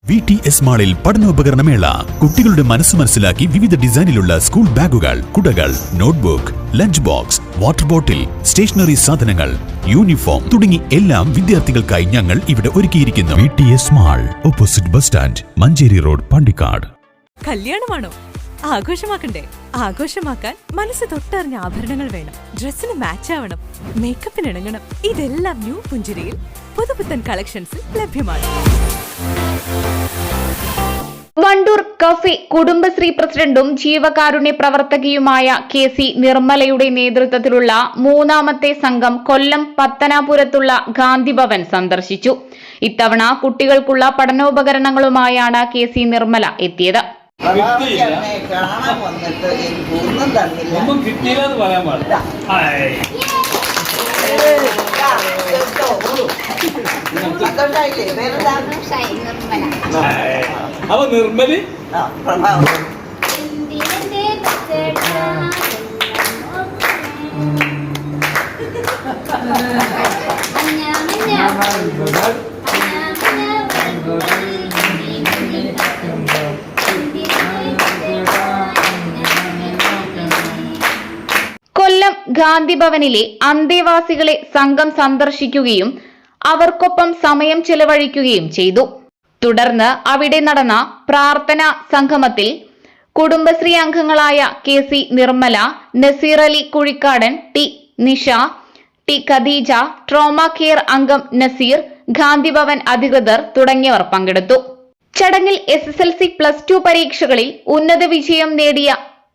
VTS മാളിൽ പഠനോപകരണമേള. കുട്ടികളുടെ മനസ്സ് മനസ്സിലാക്കി വിവിധ ഡിസൈനിലുള്ള സ്കൂൾ ബാഗുകൾ, കുടകൾ, notebook, lunch box, water bottle, stationery സാധനങ്ങൾ, യൂണിഫോം തുടങ്ങി എല്ലാം വിദ്യാർത്ഥികൾക്കായി ഞങ്ങൾ ഇവിടെ ഒരുക്കിയിരിക്കുന്നു. VTS mall, opposite bus stand, Manjeri road, Pandikkad. കല്യാണമാണോ? ആഘോഷമാക്കണ്ടേ? ആഘോഷമാക്കാൻ മനസ്സ് തൊട്ടറിഞ്ഞ ആഭരണങ്ങൾ വേണം. ഡ്രസ്സിന് മാച്ച് ആവണം, മേക്കപ്പിന് ഇണങ്ങണം. ഇതെല്ലാം ന്യൂ പുഞ്ചിരിയിൽ പുതുപുത്തൻ കളക്ഷൻസിൽ ലഭ്യമാണ്. വണ്ടൂർ കഫേ കുടുംബശ്രീ പ്രസിഡന്റും ജീവകാരുണ്യ പ്രവർത്തകയുമായ KC നിർമ്മലയുടെ നേതൃത്വത്തിലുള്ള മൂന്നാമത്തെ സംഘം കൊല്ലം പത്തനാപുരത്തുള്ള ഗാന്ധിഭവൻ സന്ദർശിച്ചു. ഇത്തവണ കുട്ടികൾക്കുള്ള പഠനോപകരണങ്ങളുമായാണ് KC നിർമ്മല എത്തിയത്. അവ നിർമ്മലി കൊല്ലം ഗാന്ധിഭവനിലെ അന്തേവാസികളെ സംഘം സന്ദർശിക്കുകയും അവർക്കൊപ്പം സമയം ചെലവഴിക്കുകയും ചെയ്തു. തുടർന്ന് അവിടെ നടന്ന പ്രാർത്ഥനാ സംഗമത്തിൽ കുടുംബശ്രീ അംഗങ്ങളായ KC Nirmala, Naseer Ali Kuzhikkadan, T Nisha, T Khadeeja, trauma care അംഗം നസീർ, ഗാന്ധിഭവൻ അധികൃതർ തുടങ്ങിയവർ പങ്കെടുത്തു. ചടങ്ങിൽ SSLC+2 പരീക്ഷകളിൽ ഉന്നത വിജയം നേടിയ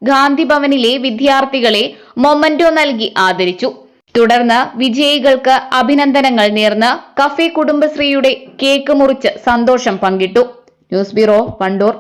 ഗാന്ധിഭവനിലെ വിദ്യാർത്ഥികളെ മൊമന്റോ നൽകി ആദരിച്ചു. തുടർന്ന് വിജയികൾക്ക് അഭിനന്ദനങ്ങൾ നേർന്ന് കഫേ കുടുംബശ്രീയുടെ കേക്ക് മുറിച്ച് സന്തോഷം പങ്കിട്ടു. News bureau, Wandoor.